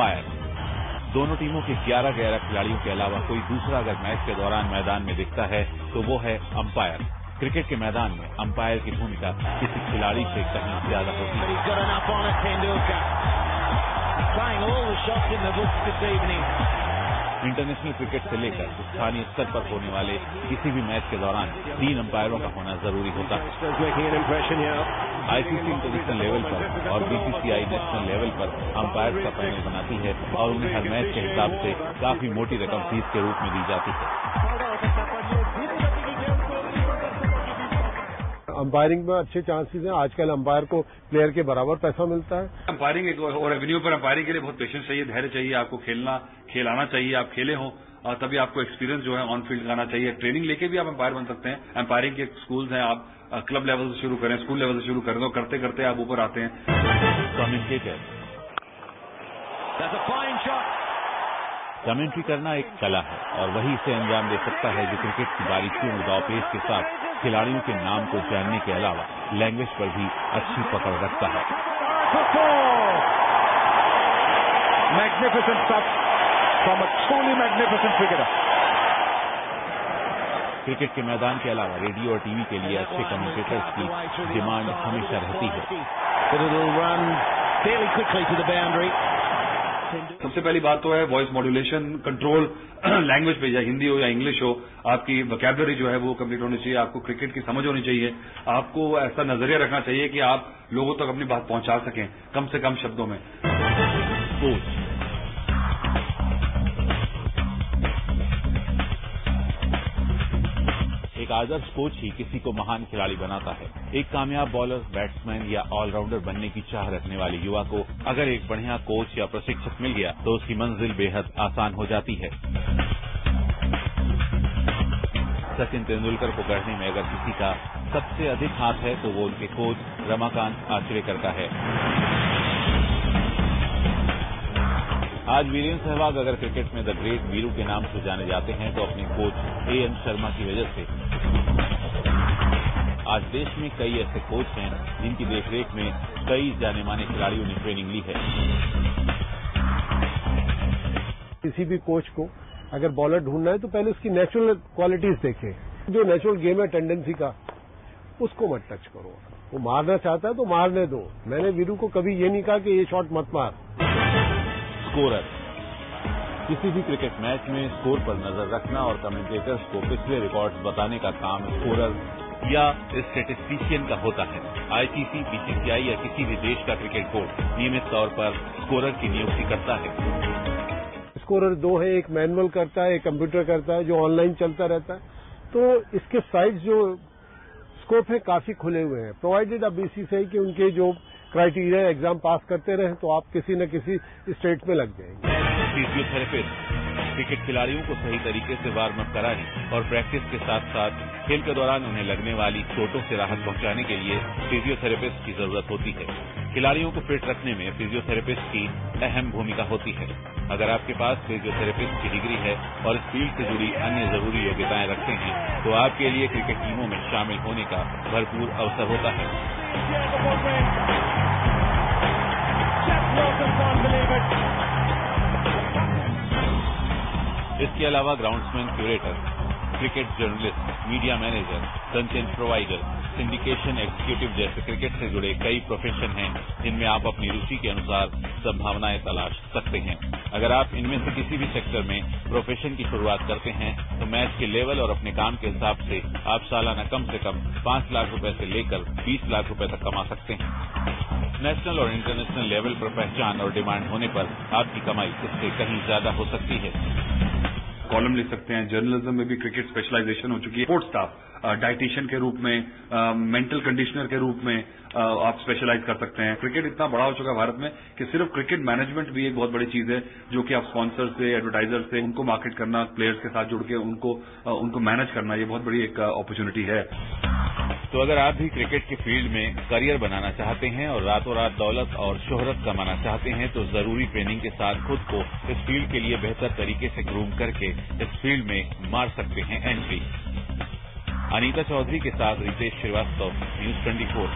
Umpire. दोनों टीमों के 11 खिलाड़ियों के अलावा कोई दूसरा अगर मैच के दौरान मैदान में दिखता है तो वो है अंपायर। क्रिकेट के मैदान में अंपायर की भूमिका किसी खिलाड़ी से कहीं ज्यादा होती है। इंटरनेशनल क्रिकेट से लेकर स्थानीय स्तर पर होने वाले किसी भी मैच के दौरान 3 अंपायरों का होना जरूरी होता है। आईसीसी इंटरनेशनल लेवल पर और बीसीसीआई नेशनल लेवल पर अंपायर का पैनल बनाती है और उन्हें हर मैच के हिसाब से काफी मोटी रकम फीस के रूप में दी जाती है। अंपायरिंग में अच्छे चांसेस हैं। आजकल अंपायर को प्लेयर के बराबर पैसा मिलता है। अंपायरिंग एक और एवेन्यू पर अंपायरिंग के लिए बहुत पेशेंस चाहिए, धैर्य चाहिए, आपको खेलाना चाहिए, आप खेले हों और तभी आपको एक्सपीरियंस जो है ऑन फील्ड आना चाहिए। ट्रेनिंग लेके भी आप अंपायर बन सकते हैं। अंपायरिंग के स्कूल्स हैं, आप क्लब लेवल से शुरू करें, स्कूल लेवल से शुरू करें तो करते करते आप ऊपर आते हैं। कमेंट्री करना एक कला है और वही इसे अंजाम दे सकता है जो क्रिकेट की बारीकियों और दावपेच के साथ खिलाड़ियों के नाम को जानने के अलावा लैंग्वेज पर भी अच्छी पकड़ रखता है। Magnificent touch from a truly magnificent cricketer. Cricket के मैदान के अलावा रेडियो और टीवी के लिए अच्छे कमेंटेटर्स की डिमांड हमेशा रहती है। सबसे पहली बात तो है वॉइस मॉड्यूलेशन कंट्रोल लैंग्वेज पे, या हिंदी हो या इंग्लिश हो, आपकी वोकैबुलरी जो है वो कंप्लीट होनी चाहिए। आपको क्रिकेट की समझ होनी चाहिए। आपको ऐसा नजरिया रखना चाहिए कि आप लोगों तक अपनी बात पहुंचा सकें कम से कम शब्दों में। एक आदर्श कोच ही किसी को महान खिलाड़ी बनाता है। एक कामयाब बॉलर, बैट्समैन या ऑलराउंडर बनने की चाह रखने वाले युवा को अगर एक बढ़िया कोच या प्रशिक्षक मिल गया तो उसकी मंजिल बेहद आसान हो जाती है। सचिन तेंदुलकर को गढ़ने में अगर किसी का सबसे अधिक हाथ है तो वो उनके कोच रमाकांत आचरेकर का है। आज वीरेंद्र सहवाग अगर क्रिकेट में द ग्रेट वीरू के नाम से जाने जाते हैं तो अपने कोच एएन शर्मा की वजह से। आज देश में कई ऐसे कोच हैं जिनकी देखरेख में कई जाने माने खिलाड़ियों ने ट्रेनिंग ली है। किसी भी कोच को अगर बॉलर ढूंढना है तो पहले उसकी नेचुरल क्वालिटीज देखें। जो नेचुरल गेम है टेंडेंसी का, उसको मत टच करो। वो मारना चाहता है तो मारने दो। मैंने वीरू को कभी ये नहीं कहा कि ये शॉट मत मार। स्कोरर किसी भी क्रिकेट मैच में स्कोर पर नजर रखना और कमेंटेटर्स को पिछले रिकॉर्ड्स बताने का काम स्कोरर या स्टैटिस्टिशियन का होता है। आईसीसी, बीसीसीआई या किसी भी देश का क्रिकेट बोर्ड नियमित तौर पर स्कोरर की नियुक्ति करता है। स्कोरर 2 है, एक मैनुअल करता है, एक कंप्यूटर करता है, जो ऑनलाइन चलता रहता है। तो इसके साइड्स जो स्कोप है काफी खुले हुए हैं। प्रोवाइडेड आप बीसीसीआई के उनके जो क्राइटेरिया एग्जाम पास करते रहे तो आप किसी न किसी स्टेट में लग जाएंगे। फिजियोथेरेपिस्ट क्रिकेट खिलाड़ियों को सही तरीके से वार्म अप कराने और प्रैक्टिस के साथ साथ खेल के दौरान उन्हें लगने वाली चोटों से राहत पहुंचाने के लिए फिजियोथेरेपिस्ट की जरूरत होती है। खिलाड़ियों को फिट रखने में फिजियोथेरेपिस्ट की अहम भूमिका होती है। अगर आपके पास फिजियोथेरेपिस्ट की डिग्री है और इस फील्ड से जुड़ी अन्य जरूरी योग्यताएं रखते हैं तो आपके लिए क्रिकेट टीमों में शामिल होने का भरपूर अवसर होता है। इसके अलावा groundsman, curator, cricket journalist, media manager, content provider, syndication executive जैसे क्रिकेट से जुड़े कई प्रोफेशन हैं जिनमें आप अपनी रुचि के अनुसार संभावनाएं तलाश सकते हैं। अगर आप इनमें से किसी भी सेक्टर में प्रोफेशन की शुरुआत करते हैं तो मैच के लेवल और अपने काम के हिसाब से आप सालाना कम से कम 5 लाख रुपए से लेकर 20 लाख रुपए तक कमा सकते हैं। नेशनल और इंटरनेशनल लेवल पर पहचान और डिमांड होने पर आपकी कमाई इससे कहीं ज्यादा हो सकती है। कॉलम लिख सकते हैं। जर्नलिज्म में भी क्रिकेट स्पेशलाइजेशन हो चुकी है। स्पोर्ट्स स्टाफ, डाइटिशियन के रूप में, मेंटल कंडीशनर के रूप में आप स्पेशलाइज कर सकते हैं। क्रिकेट इतना बड़ा हो चुका है भारत में कि सिर्फ क्रिकेट मैनेजमेंट भी एक बहुत बड़ी चीज है जो कि आप स्पॉन्सर से, एडवर्टाइजर से उनको मार्केट करना, प्लेयर्स के साथ जुड़ के उनको मैनेज करना, ये बहुत बड़ी एक अपॉर्चुनिटी है। तो अगर आप भी क्रिकेट के फील्ड में करियर बनाना चाहते हैं और रातों रात दौलत और शोहरत कमाना चाहते हैं तो जरूरी ट्रेनिंग के साथ खुद को इस फील्ड के लिए बेहतर तरीके से ग्रूम करके इस फील्ड में मार सकते हैं एंट्री। अनीता चौधरी के साथ रितेश श्रीवास्तव, न्यूज 24।